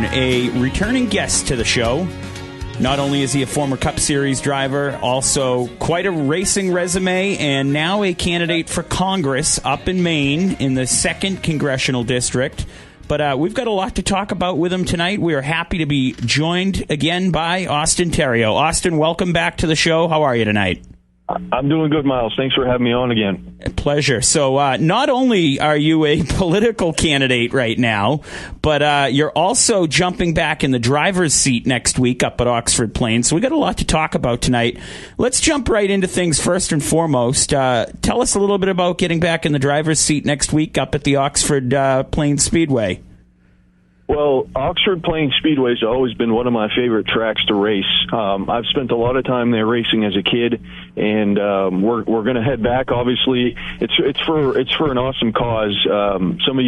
A returning guest to the show. Not only is he a former Cup Series driver, also quite a racing resume, and now a candidate for Congress up in Maine in the 2nd Congressional District. But we've got a lot to talk about with him tonight. We are happy to be joined again by Austin Theriault. Austin, welcome back to the show. How are you tonight? I'm doing good, Miles. Thanks for having me on again. Pleasure. So not only are you a political candidate right now, but you're also jumping back in the driver's seat next week up at Oxford Plains. So we got a lot to talk about tonight. Let's jump right into things first and foremost. Tell us a little bit about getting back in the driver's seat next week up at the Oxford Plains Speedway. Well, Oxford Plains Speedway has always been one of my favorite tracks to race. I've spent a lot of time there racing as a kid, and we're going to head back. Obviously, it's for an awesome cause. Some of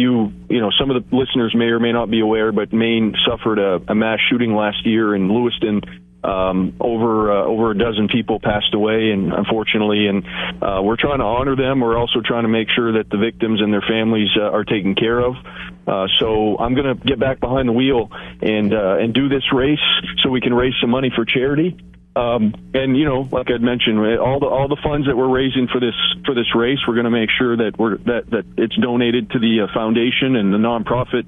some of the listeners may or may not be aware, but Maine suffered a mass shooting last year in Lewiston. Over a dozen people passed away, and unfortunately, and we're trying to honor them. We're also trying to make sure that the victims and their families are taken care of. So I'm going to get back behind the wheel and do this race so we can raise some money for charity. And like I'd mentioned, all the funds that we're raising for this race, we're going to make sure that it's donated to the foundation and the nonprofit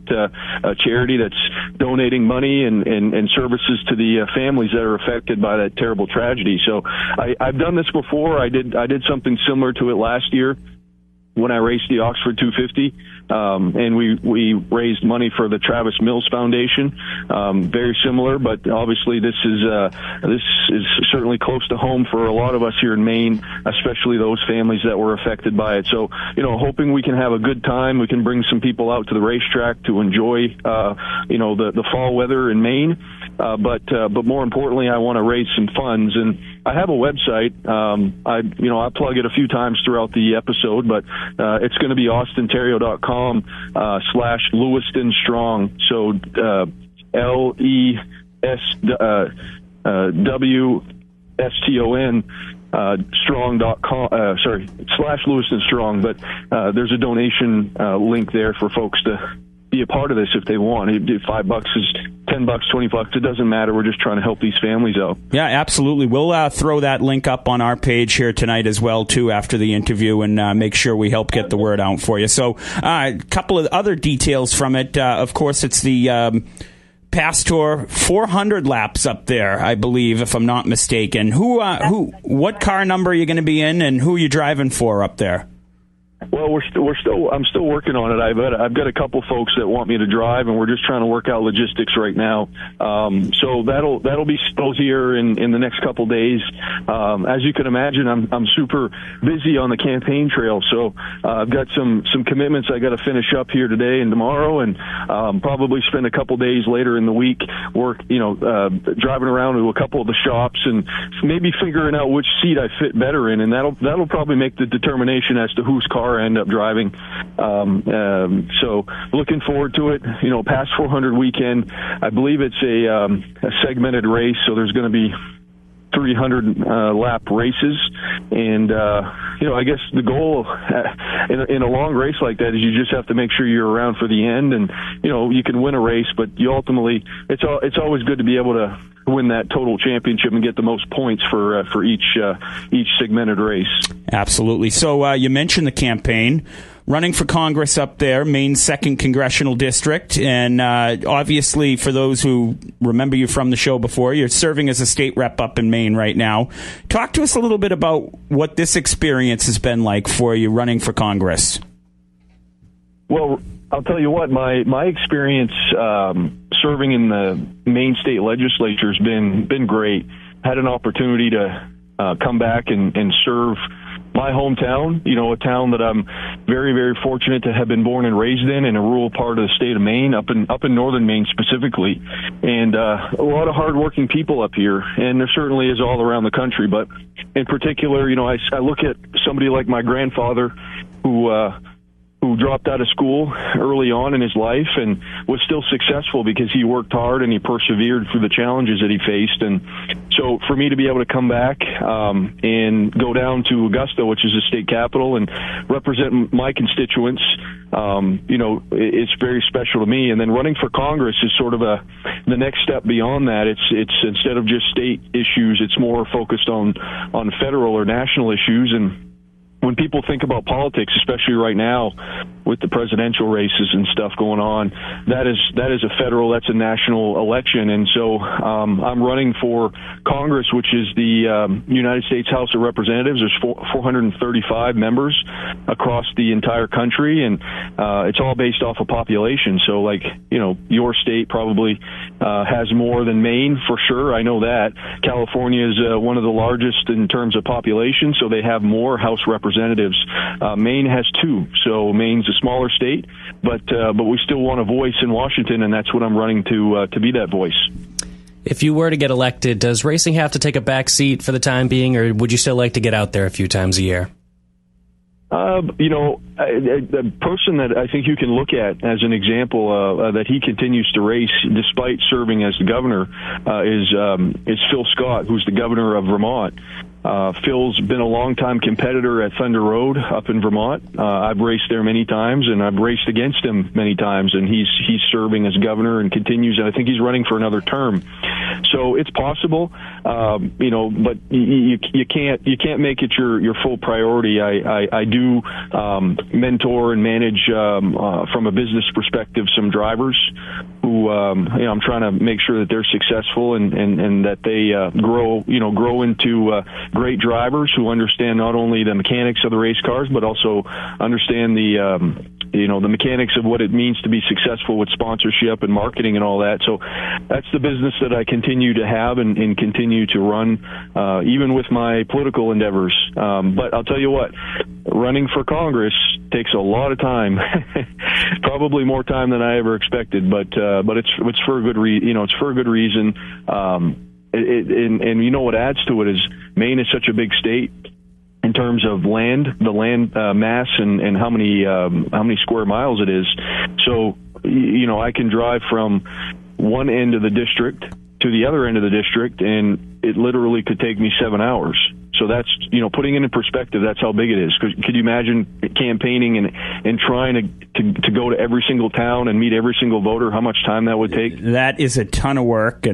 charity that's donating money and services to the families that are affected by that terrible tragedy. So I've done this before. I did something similar to it last year when I raced the Oxford 250, and we raised money for the Travis Mills Foundation. Very similar, but obviously this is certainly close to home for a lot of us here in Maine, especially those families that were affected by it. So, hoping we can have a good time. We can bring some people out to the racetrack to enjoy, the fall weather in Maine. But more importantly, I want to raise some funds, and I have a website. I plug it a few times throughout the episode, but it's going to be austintheriault.com /Lewiston Strong. So LESWSTON strong.com /Lewiston Strong. But there's a donation link there for folks to be a part of this if they want. $5 is $10, $20, it doesn't matter. We're just trying to help these families out. Yeah, absolutely. We'll throw that link up on our page here tonight as well, too, after the interview, and make sure we help get the word out for you. So a couple of other details from it. Of course, it's the Pastor 400 laps up there, I believe, if I'm not mistaken. What car number are you going to be in, and who are you driving for up there? Well, I'm still working on it. I've got a couple folks that want me to drive, and we're just trying to work out logistics right now. So that'll be still here in the next couple days. As you can imagine, I'm super busy on the campaign trail, so I've got some commitments I got to finish up here today and tomorrow, and probably spend a couple days later in the week driving around to a couple of the shops and maybe figuring out which seat I fit better in, and that'll probably make the determination as to whose car I end up driving. So looking forward to it. Past 400 weekend, I believe it's a segmented race, so there's going to be 300 lap races, and I guess the goal in a long race like that is you just have to make sure you're around for the end, and you can win a race, but you ultimately it's always good to be able to win that total championship and get the most points for each segmented race. Absolutely. So you mentioned the campaign. Running for Congress up there, Maine's 2nd Congressional District, and obviously for those who remember you from the show before, you're serving as a state rep up in Maine right now. Talk to us a little bit about what this experience has been like for you running for Congress. Well, I'll tell you what, my experience serving in the Maine state legislature has been great. Had an opportunity to come back and serve my hometown, a town that I'm very, very fortunate to have been born and raised in a rural part of the state of Maine, up in northern Maine specifically. And a lot of hardworking people up here, and there certainly is all around the country. But in particular, I look at somebody like my grandfather who dropped out of school early on in his life and was still successful because he worked hard and he persevered through the challenges that he faced. And so for me to be able to come back and go down to Augusta, which is the state capital, and represent my constituents, it's very special to me. And then running for Congress is sort of the next step beyond that. It's instead of just state issues, it's more focused on federal or national issues. And when people think about politics, especially right now with the presidential races and stuff going on, that's a national election. And so I'm running for Congress, which is the United States House of Representatives. There's 435 members across the entire country, and it's all based off of population. So, your state probably has more than Maine, for sure. I know that. California is one of the largest in terms of population, so they have more House representatives. Maine has 2, so Maine's a smaller state, but we still want a voice in Washington, and that's what I'm running to be that voice. If you were to get elected, does racing have to take a back seat for the time being, or would you still like to get out there a few times a year? The person that I think you can look at as an example that he continues to race despite serving as the governor is Phil Scott, who's the governor of Vermont. Phil's been a longtime competitor at Thunder Road up in Vermont. I've raced there many times, and I've raced against him many times, and he's serving as governor and continues, and I think he's running for another term. So it's possible, but you can't make it your full priority. I do mentor and manage from a business perspective some drivers who I'm trying to make sure that they're successful and that they grow into great drivers who understand not only the mechanics of the race cars, but also understand the mechanics of what it means to be successful with sponsorship and marketing and all that. So that's the business that I continue to have and continue to run, even with my political endeavors. But I'll tell you what, running for Congress takes a lot of time, probably more time than I ever expected. But it's for a good it's for a good reason. And what adds to it is Maine is such a big state in terms of the land mass and how many square miles it is. So, I can drive from one end of the district to the other end of the district, and it literally could take me 7 hours. So that's, putting it in perspective, that's how big it is. Could you imagine campaigning and trying to go to every single town and meet every single voter, how much time that would take? That is a ton of work,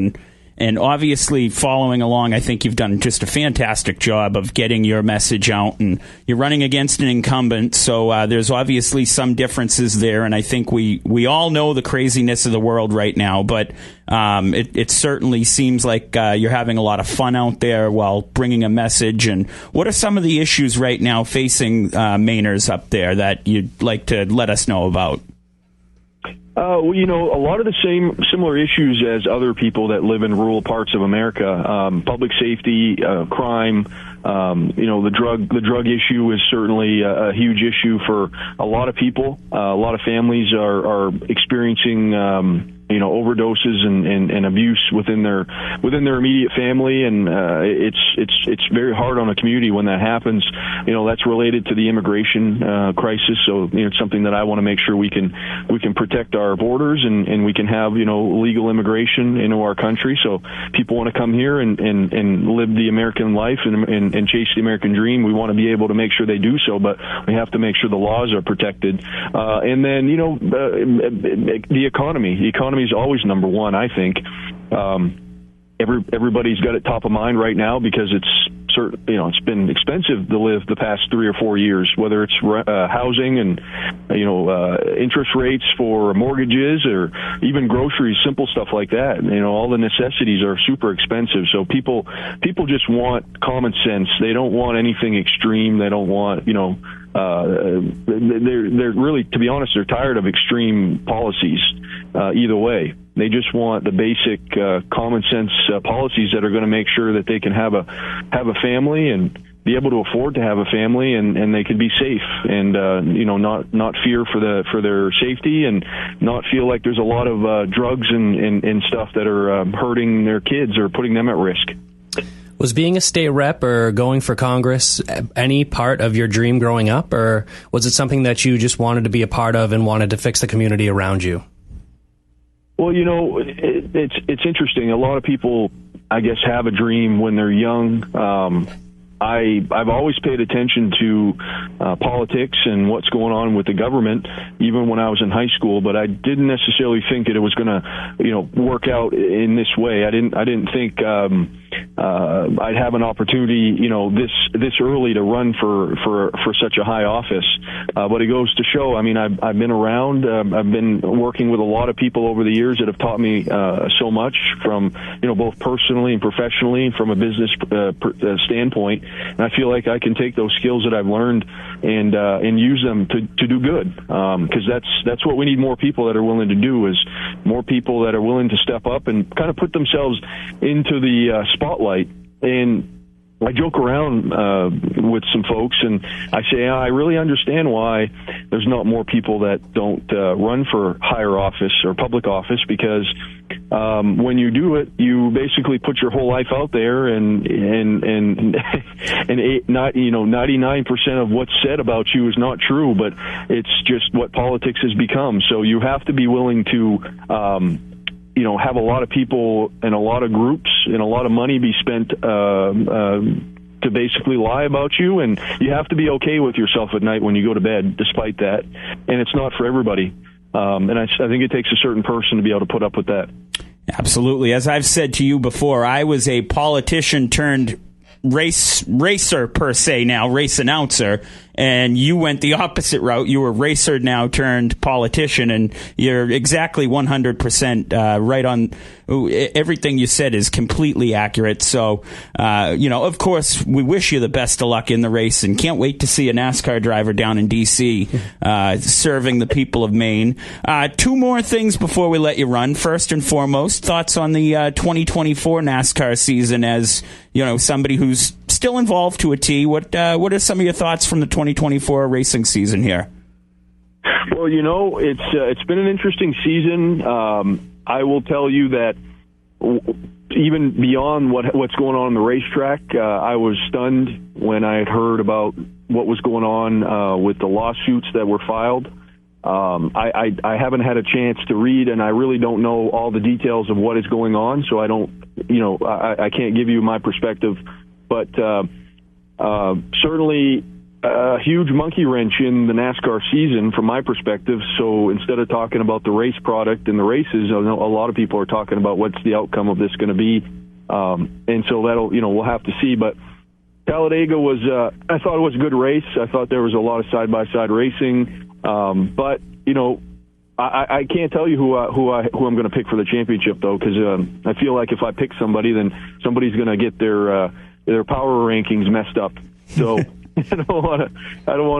and obviously following along, I think you've done just a fantastic job of getting your message out, and you're running against an incumbent, so there's obviously some differences there, and I think we all know the craziness of the world right now, but it certainly seems like you're having a lot of fun out there while bringing a message. And what are some of the issues right now facing Mainers up there that you'd like to let us know about? A lot of the similar issues as other people that live in rural parts of America. Public safety, crime, the drug issue is certainly a huge issue for a lot of people. A lot of families are experiencing overdoses and abuse within their immediate family, and it's very hard on a community when that happens. That's related to the immigration crisis. So it's something that I want to make sure we can protect our borders and we can have legal immigration into our country. So people want to come here and live the American life and chase the American dream. We want to be able to make sure they do so, but we have to make sure the laws are protected. And then the economy. The economy is always number one, I think. Everybody's got it top of mind right now because it's been expensive to live the past 3 or 4 years, whether it's housing and interest rates for mortgages or even groceries, simple stuff like that. All the necessities are super expensive. So people just want common sense. They don't want anything extreme. They don't want they're really, to be honest, they're tired of extreme policies either way. They just want the basic common sense policies that are going to make sure that they can have a family and be able to afford to have a family, and they can be safe and not fear for their safety and not feel like there's a lot of drugs and stuff that are hurting their kids or putting them at risk. Was being a state rep or going for Congress any part of your dream growing up, or was it something that you just wanted to be a part of and wanted to fix the community around you? Well, it's interesting. A lot of people, I guess, have a dream when they're young. I've always paid attention to politics and what's going on with the government, even when I was in high school. But I didn't necessarily think that it was going to, work out in this way. I didn't think I'd have an opportunity, this early to run for such a high office. But it goes to show. I mean, I've been around. I've been working with a lot of people over the years that have taught me so much from, both personally and professionally, from a business standpoint. And I feel like I can take those skills that I've learned and use them to do good. Because that's what we need more people that are willing to do, is more people that are willing to step up and kind of put themselves into the spotlight. And I joke around with some folks, and I say I really understand why there's not more people that don't run for higher office or public office, because when you do it, you basically put your whole life out there, and 99% of what's said about you is not true, but it's just what politics has become. So you have to be willing to have a lot of people and a lot of groups and a lot of money be spent to basically lie about you, and you have to be okay with yourself at night when you go to bed, despite that. And it's not for everybody. And I think it takes a certain person to be able to put up with that. Absolutely. As I've said to you before, I was a politician turned racer per se, now race announcer, and you went the opposite route. You were racer now turned politician, and you're exactly 100% right on. Everything you said is completely accurate. So, of course, we wish you the best of luck in the race, and can't wait to see a NASCAR driver down in D.C. Serving the people of Maine. Two more things before we let you run. First and foremost, thoughts on the 2024 NASCAR season as, somebody who's still involved to a T. What are some of your thoughts from the 2024 racing season here? Well, it's been an interesting season. I will tell you that even beyond what's going on the racetrack, I was stunned when I had heard about what was going on with the lawsuits that were filed. I haven't had a chance to read, and I really don't know all the details of what is going on, so I don't, I can't give you my perspective. But certainly a huge monkey wrench in the NASCAR season from my perspective. So instead of talking about the race product and the races, I know a lot of people are talking about what's the outcome of this going to be. And so that'll, we'll have to see. But Talladega was, I thought it was a good race. I thought there was a lot of side-by-side racing. But, I can't tell you who I'm going to pick for the championship, though, because I feel like if I pick somebody, then somebody's going to get their power rankings messed up. So I don't want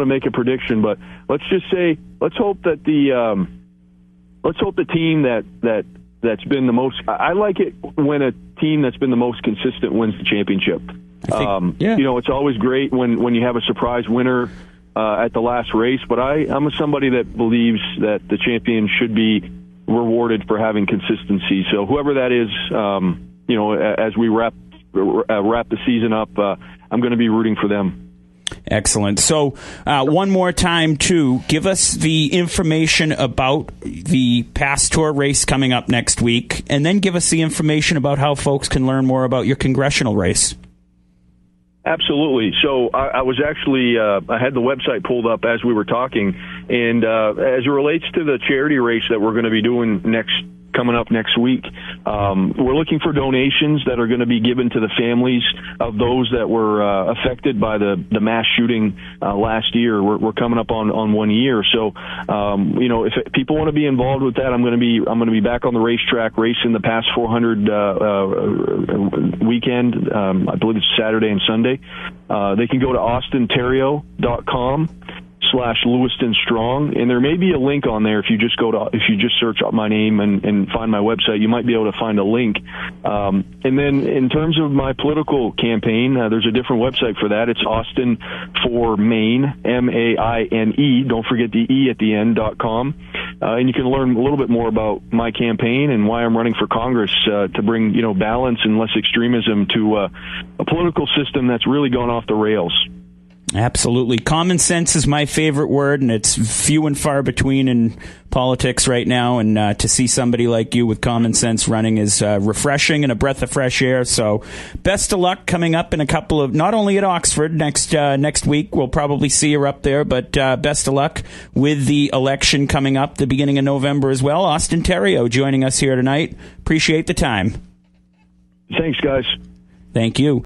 to make a prediction, but let's just say let's hope that the team that's been the most. I like it when a team that's been the most consistent wins the championship. It's always great when you have a surprise winner at the last race, but I'm somebody that believes that the champion should be rewarded for having consistency. So whoever that is, as we wrap the season up, I'm going to be rooting for them. Excellent. So one more time, too, give us the information about the Pass Tour race coming up next week, and then give us the information about how folks can learn more about your congressional race. Absolutely. So I was actually, I had the website pulled up as we were talking, and as it relates to the charity race that we're going to be doing coming up next week, we're looking for donations that are going to be given to the families of those that were affected by the mass shooting last year. We're coming up on 1 year, so if people want to be involved with that, I'm going to be back on the racetrack racing the Pass 400 weekend. I believe it's Saturday and Sunday. They can go to austintheriault.com/Lewiston Strong, and there may be a link on there if you just search up my name and find my website. You might be able to find a link. And then in terms of my political campaign, there's a different website for that. It's Austin for Maine, MAINE. Don't forget the E at the end.com. And you can learn a little bit more about my campaign and why I'm running for Congress to bring balance and less extremism to a political system that's really gone off the rails. Absolutely. Common sense is my favorite word, and it's few and far between in politics right now. And to see somebody like you with common sense running is refreshing and a breath of fresh air. So best of luck coming up in a couple of, not only at Oxford next week, we'll probably see her up there, but best of luck with the election coming up the beginning of November as well. Austin Theriault joining us here tonight. Appreciate the time. Thanks, guys. Thank you.